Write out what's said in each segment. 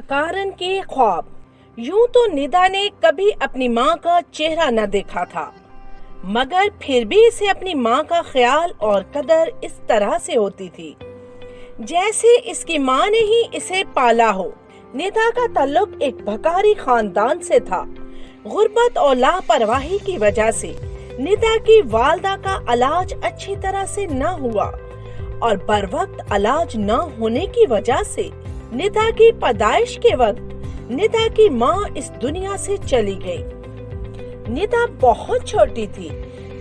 कारण के ख्वाब। यूं तो निदा ने कभी अपनी माँ का चेहरा न देखा था, मगर फिर भी इसे अपनी माँ का ख्याल और कदर इस तरह से होती थी जैसे इसकी माँ ने ही इसे पाला हो। निदा का ताल्लुक एक भकारी खानदान से था। गुर्बत और लापरवाही की वजह से निदा की वालदा का इलाज अच्छी तरह से न हुआ और बर वक्त इलाज न होने की वजह से निदा की पैदाइश के वक्त निदा की माँ इस दुनिया से चली गई। निदा बहुत छोटी थी,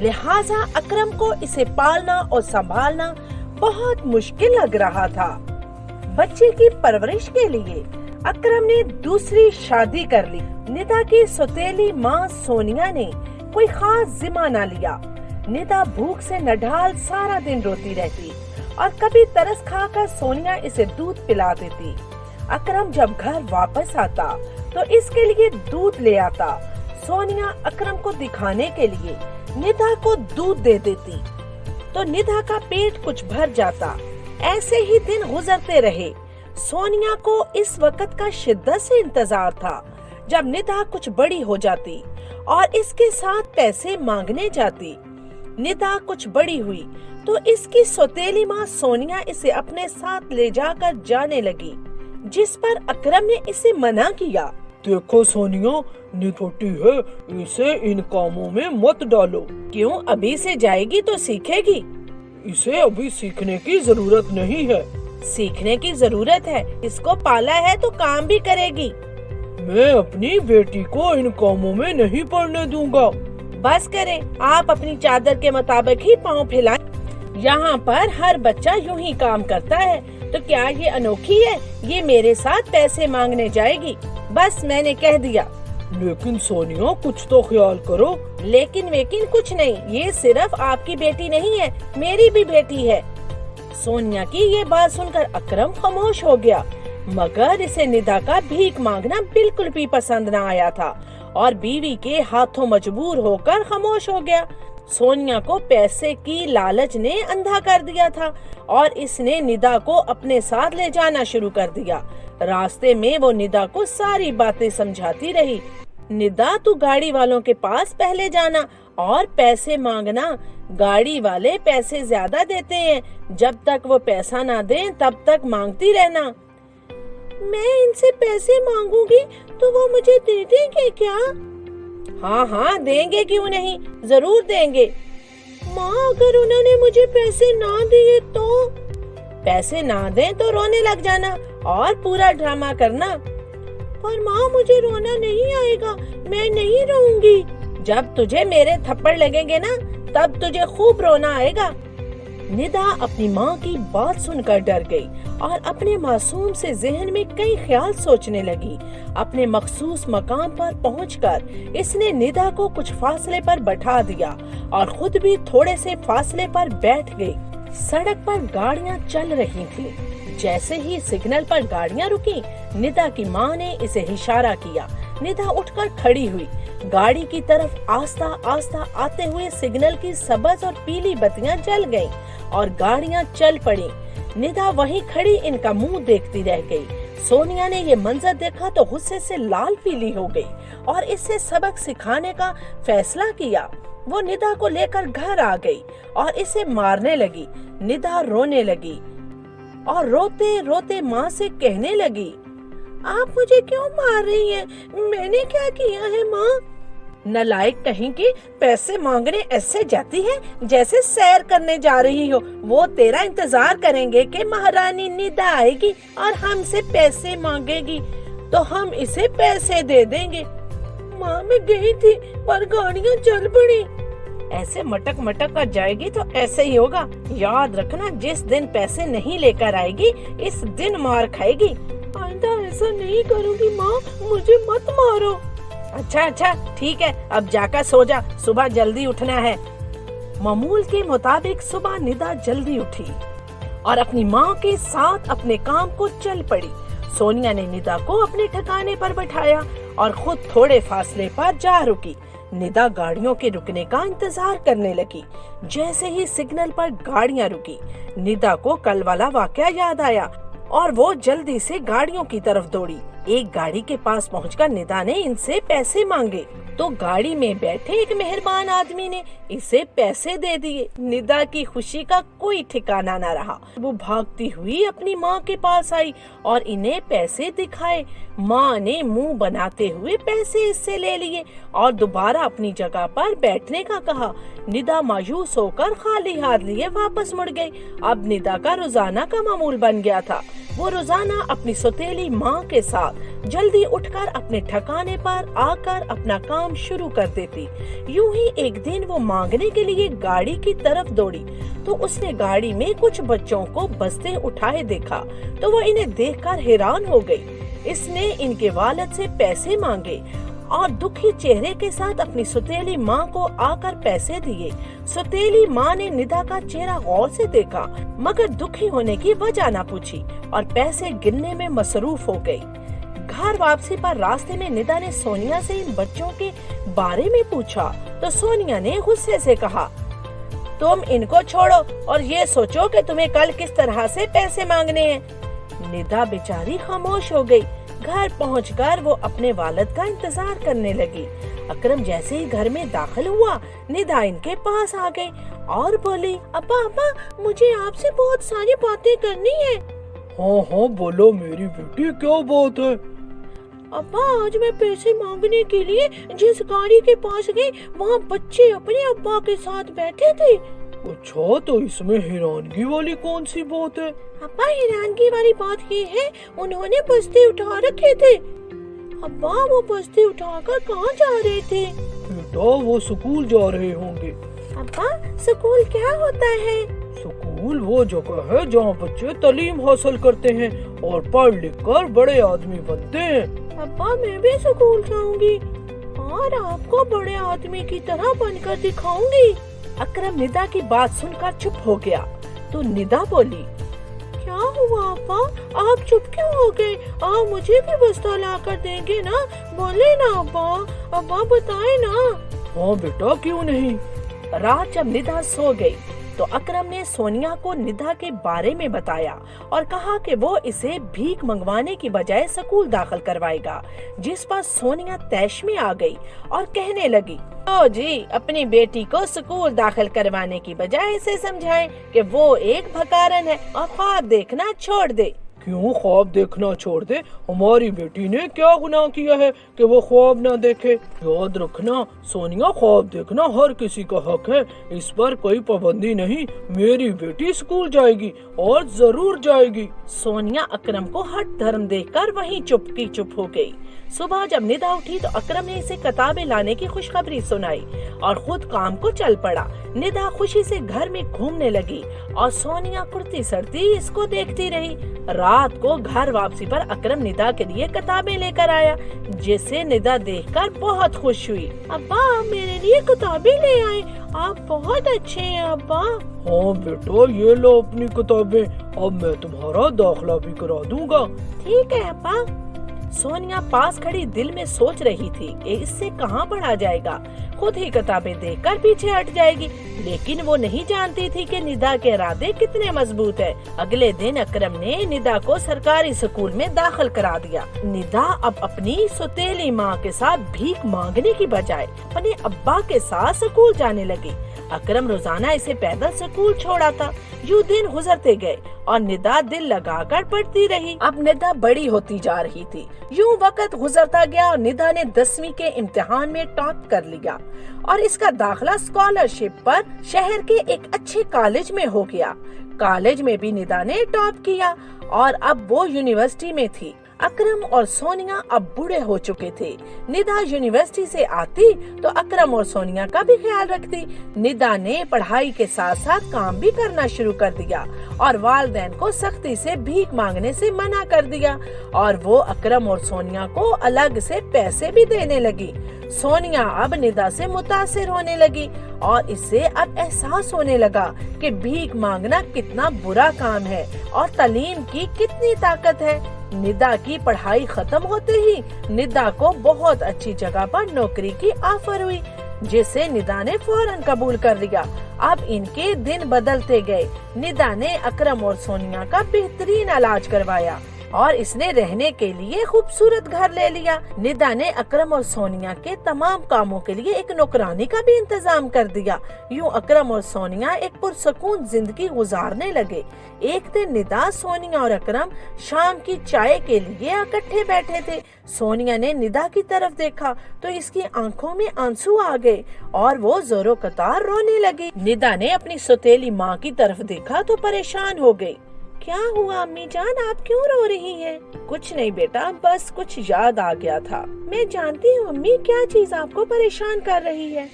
लिहाजा अकरम को इसे पालना और संभालना बहुत मुश्किल लग रहा था। बच्चे की परवरिश के लिए अकरम ने दूसरी शादी कर ली। निदा की सौतेली माँ सोनिया ने कोई खास जिम्मा न लिया। निदा भूख से नढाल सारा दिन रोती रहती और कभी तरस खाकर सोनिया इसे दूध पिला देती। अकरम जब घर वापस आता तो इसके लिए दूध ले आता। सोनिया अकरम को दिखाने के लिए निदा को दूध दे देती तो निदा का पेट कुछ भर जाता। ऐसे ही दिन गुजरते रहे। सोनिया को इस वक्त का शिद्दत से इंतजार था जब निदा कुछ बड़ी हो जाती और इसके साथ पैसे मांगने जाती। निदा कुछ बड़ी हुई तो इसकी सौतेली माँ सोनिया इसे अपने साथ ले जाकर जाने लगी, जिस पर अकरम ने इसे मना किया। देखो सोनिया, नी छोटी है, इसे इन कामों में मत डालो। क्यों? अभी से जाएगी तो सीखेगी। इसे अभी सीखने की जरूरत नहीं है। सीखने की जरूरत है, इसको पाला है तो काम भी करेगी। मैं अपनी बेटी को इन कामों में नहीं पड़ने दूंगा। बस करें, आप अपनी चादर के मुताबिक ही पाँव फैलाएं। यहाँ पर हर बच्चा यूं ही काम करता है, तो क्या ये अनोखी है? ये मेरे साथ पैसे मांगने जाएगी। बस मैंने कह दिया। लेकिन सोनिया, कुछ तो ख्याल करो। लेकिन वेकिन कुछ नहीं, ये सिर्फ आपकी बेटी नहीं है, मेरी भी बेटी है। सोनिया की ये बात सुनकर अकरम खामोश हो गया, मगर इसे निदा का भीख मांगना बिल्कुल भी पसंद न आया था और बीवी के हाथों मजबूर होकर खामोश हो गया। सोनिया को पैसे की लालच ने अंधा कर दिया था और इसने निदा को अपने साथ ले जाना शुरू कर दिया। रास्ते में वो निदा को सारी बातें समझाती रही। निदा, तू गाड़ी वालों के पास पहले जाना और पैसे मांगना। गाड़ी वाले पैसे ज्यादा देते हैं, जब तक वो पैसा ना दें तब तक मांगती रहना। मैं इनसे पैसे मांगूंगी तो वो मुझे दे देंगे क्या? हाँ हाँ, देंगे, क्यों नहीं, जरूर देंगे। माँ, अगर उन्होंने मुझे पैसे ना दिए तो? पैसे ना दें तो रोने लग जाना और पूरा ड्रामा करना। पर माँ, मुझे रोना नहीं आएगा, मैं नहीं रोऊंगी। जब तुझे मेरे थप्पड़ लगेंगे ना, तब तुझे खूब रोना आएगा। निदा अपनी माँ की बात सुनकर डर गई और अपने मासूम से जहन में कई ख्याल सोचने लगी। अपने मखसूस मकाम पर पहुंचकर इसने निदा को कुछ फासले पर बैठा दिया और खुद भी थोड़े से फासले पर बैठ गई। सड़क पर गाड़ियां चल रही थी। जैसे ही सिग्नल पर गाड़ियां रुकी, निदा की माँ ने इसे इशारा किया। निदा उठकर खड़ी हुई। गाड़ी की तरफ आस्ता आस्ता आते हुए सिग्नल की सबज और पीली बत्तियां जल गईं और गाड़ियां चल पड़ी। निदा वहीं खड़ी इनका मुंह देखती रह गई। सोनिया ने ये मंजर देखा तो गुस्से से लाल पीली हो गई और इसे सबक सिखाने का फैसला किया। वो निदा को लेकर घर आ गई और इसे मारने लगी। निदा रोने लगी और रोते रोते माँ से कहने लगी, आप मुझे क्यों मार रही हैं? मैंने क्या किया है माँ? नालायक कहीं की, पैसे मांगने ऐसे जाती है जैसे सैर करने जा रही हो। वो तेरा इंतजार करेंगे कि महारानी निदा आएगी और हमसे पैसे मांगेगी तो हम इसे पैसे दे देंगे। माँ, मैं गई थी पर गाड़ियाँ चल पड़ी। ऐसे मटक मटक कर जाएगी तो ऐसे ही होगा। याद रखना, जिस दिन पैसे नहीं लेकर आएगी इस दिन मार खाएगी। आइंदा ऐसा नहीं करूँगी माँ, मुझे मत मारो। अच्छा ठीक है, अब जाकर सो जा, सुबह जल्दी उठना है। मामूल के मुताबिक सुबह निदा जल्दी उठी और अपनी माँ के साथ अपने काम को चल पड़ी। सोनिया ने निदा को अपने ठिकाने पर बैठाया और खुद थोड़े फासले पर जा रुकी। निदा गाड़ियों के रुकने का इंतजार करने लगी। जैसे ही सिग्नल पर गाड़ियां रुकी, निदा को कल वाला वाकया याद आया और वो जल्दी से गाड़ियों की तरफ दौड़ी। एक गाड़ी के पास पहुंचकर निदा ने इनसे पैसे मांगे तो गाड़ी में बैठे एक मेहरबान आदमी ने इसे पैसे दे दिए। निदा की खुशी का कोई ठिकाना न रहा। वो भागती हुई अपनी माँ के पास आई और इन्हें पैसे दिखाए। माँ ने मुंह बनाते हुए पैसे इससे ले लिए और दोबारा अपनी जगह पर बैठने का कहा। निदा मायूस होकर खाली हाथ लिए वापस मुड़ गई। अब निदा का रोजाना का मामूल बन गया था। वो रोजाना अपनी सौतेली माँ के साथ जल्दी उठकर अपने ठिकाने पर आकर अपना काम शुरू कर देती। यूं ही एक दिन वो मांगने के लिए गाड़ी की तरफ दौड़ी तो उसने गाड़ी में कुछ बच्चों को बस्ते उठाए देखा तो वो इन्हें देखकर हैरान हो गई। इसने इनके वालिद से पैसे मांगे और दुखी चेहरे के साथ अपनी सौतेली माँ को आकर पैसे दिए। सौतेली माँ ने निदा का चेहरा गौर से देखा मगर दुखी होने की वजह न पूछी और पैसे गिनने में मसरूफ हो गई। घर वापसी पर रास्ते में निदा ने सोनिया से इन बच्चों के बारे में पूछा तो सोनिया ने गुस्से से कहा, तुम इनको छोड़ो और ये सोचो कि तुम्हें कल किस तरह से पैसे मांगने हैं। निदा बेचारी खामोश हो गई। घर पहुंचकर वो अपने वालिद का इंतजार करने लगी। अकरम जैसे ही घर में दाखिल हुआ निदा इनके पास आ गई और बोली, अब्बा अब्बा मुझे आपसे बहुत सारी बातें करनी है। हाँ हाँ बोलो मेरी बेटी, क्या बात है? अब्बा आज मैं पैसे मांगने के लिए जिस गाड़ी के पास गई वहाँ बच्चे अपने अब्बा के साथ बैठे थे। अच्छा तो इसमें हैरानगी वाली कौन सी बात है? अब्बा हैरानगी वाली बात ये है उन्होंने बस्ते उठा रखे थे। अब्बा वो बस्ते उठाकर कहाँ जा रहे थे? बेटा वो स्कूल जा रहे होंगे। अब्बा स्कूल क्या होता है? स्कूल वो जगह है जहाँ बच्चे तालीम हासिल करते हैं और पढ़ लिख कर बड़े आदमी बनते हैं। अब्बा मैं भी स्कूल जाऊंगी और आपको बड़े आदमी की तरह बनकर दिखाऊंगी। अकरम निदा की बात सुनकर चुप हो गया तो निदा बोली, क्या हुआ अब्बा आप चुप क्यों हो गए? आप मुझे भी बस्ता ला कर देंगे ना? बोले ना अब्बा, अब्बा बताए ना। हाँ बेटा क्यों नहीं। रात जब निदा सो गई तो अकरम ने सोनिया को निदा के बारे में बताया और कहा कि वो इसे भीख मंगवाने की बजाय स्कूल दाखिल करवाएगा। जिस पर सोनिया तैश में आ गई और कहने लगी, ओ जी अपनी बेटी को स्कूल दाखिल करवाने की बजाय इसे समझाएं कि वो एक भकारन है और ख्वाब देखना छोड़ दे। क्यों ख्वाब देखना छोड़ दे? हमारी बेटी ने क्या गुनाह किया है कि वो ख्वाब ना देखे? याद रखना सोनिया, ख्वाब देखना हर किसी का हक है, इस पर कोई पाबंदी नहीं। मेरी बेटी स्कूल जाएगी और जरूर जाएगी। सोनिया अकरम को हट धर्म देखकर वहीं चुप की चुप हो गई। सुबह जब निदा उठी तो अकरम ने इसे किताबें लाने की खुशखबरी सुनाई और खुद काम को चल पड़ा। निदा खुशी से घर में घूमने लगी और सोनिया कुर्ती सड़ती इसको देखती रही। रात को घर वापसी पर अकरम निदा के लिए किताबें लेकर आया जिसे निदा देखकर बहुत खुश हुई। अब्बा आप मेरे लिए किताबें ले आए, आप बहुत अच्छे हैं अब्बा। हाँ बेटा ये लो अपनी किताबें, अब मैं तुम्हारा दाखिला भी करा दूंगा। ठीक है अब्बा। सोनिया पास खड़ी दिल में सोच रही थी कि इससे कहाँ पढ़ा जाएगा, खुद ही किताबें देखकर पीछे हट जाएगी, लेकिन वो नहीं जानती थी कि निदा के इरादे कितने मजबूत है। अगले दिन अकरम ने निदा को सरकारी स्कूल में दाखिल करा दिया। निदा अब अपनी सौतेली माँ के साथ भीख मांगने की बजाय अपने अब्बा के साथ स्कूल जाने लगी। अकरम रोजाना इसे पैदल स्कूल छोड़ा था। यूं दिन गुजरते गए और निदा दिल लगाकर पढ़ती रही। अब निदा बड़ी होती जा रही थी। यूं वक्त गुजरता गया और निदा ने 10वीं के इम्तिहान में टॉप कर लिया और इसका दाखिला स्कॉलरशिप पर शहर के एक अच्छे कॉलेज में हो गया। कॉलेज में भी निदा ने टॉप किया और अब वो यूनिवर्सिटी में थी। अकरम और सोनिया अब बूढ़े हो चुके थे। निदा यूनिवर्सिटी से आती तो अकरम और सोनिया का भी ख्याल रखती। निदा ने पढ़ाई के साथ साथ काम भी करना शुरू कर दिया और वालिदैन को सख्ती से भीख मांगने से मना कर दिया और वो अकरम और सोनिया को अलग से पैसे भी देने लगी। सोनिया अब निदा से मुतासिर होने लगी और इससे अब एहसास होने लगा कि भीख मांगना कितना बुरा काम है और तालीम की कितनी ताकत है। निदा की पढ़ाई खत्म होते ही निदा को बहुत अच्छी जगह पर नौकरी की ऑफर हुई जिसे निदा ने फौरन कबूल कर लिया। अब इनके दिन बदलते गए। निदा ने अकरम और सोनिया का बेहतरीन इलाज करवाया। और इसने रहने के लिए खूबसूरत घर ले लिया। निदा ने अकरम और सोनिया के तमाम कामों के लिए एक नौकरानी का भी इंतजाम कर दिया। यूं अकरम और सोनिया एक पुरसकून जिंदगी गुजारने लगे। एक दिन निदा, सोनिया और अकरम शाम की चाय के लिए इकट्ठे बैठे थे। सोनिया ने निदा की तरफ देखा तो इसकी आंखों में आंसू आ गए और वो जोरों कतार रोने लगी। निदा ने अपनी सौतेली माँ की तरफ देखा तो परेशान हो गई। क्या हुआ अम्मी जान, आप क्यों रो रही हैं? कुछ नहीं बेटा, बस कुछ याद आ गया था। मैं जानती हूँ अम्मी, क्या चीज आपको परेशान कर रही है?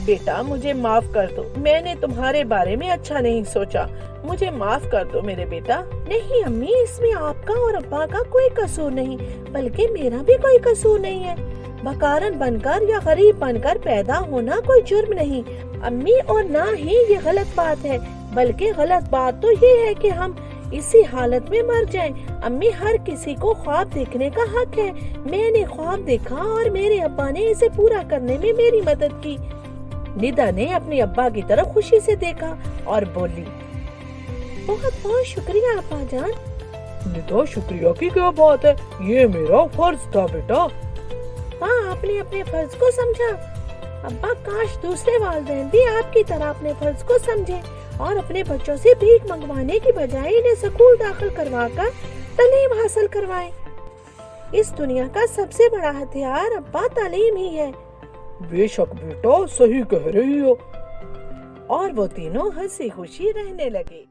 बेटा मुझे माफ कर दो, मैंने तुम्हारे बारे में अच्छा नहीं सोचा, मुझे माफ कर दो मेरे बेटा। नहीं अम्मी, इसमें आपका और अब्बा का कोई कसूर नहीं, बल्कि मेरा भी कोई कसूर नहीं है। बकारन बनकर या गरीब बनकर पैदा होना कोई जुर्म नहीं अम्मी, और ना ही ये गलत बात है, बल्कि गलत बात तो ये है कि हम इसी हालत में मर जाएं। अम्मी, हर किसी को ख्वाब देखने का हक है। मैंने ख्वाब देखा और मेरे अब्बा ने इसे पूरा करने में मेरी मदद की। निदा ने अपने अब्बा की तरफ खुशी से देखा और बोली, बहुत बहुत शुक्रिया अब्बा जान। निदा, शुक्रिया की क्या बात है, ये मेरा फर्ज था बेटा। हाँ, आपने अपने फर्ज को समझा। अब्बा, काश दूसरे वालिदैन भी आपकी तरह अपने फर्ज को समझे और अपने बच्चों से भीख मंगवाने की बजाय इन्हें स्कूल दाखिल करवाकर तालीम हासिल करवाएं। इस दुनिया का सबसे बड़ा हथियार अब्बा तालीम ही है। बेशक बेटा, सही कह रही हो। और वो तीनों हंसी खुशी रहने लगे।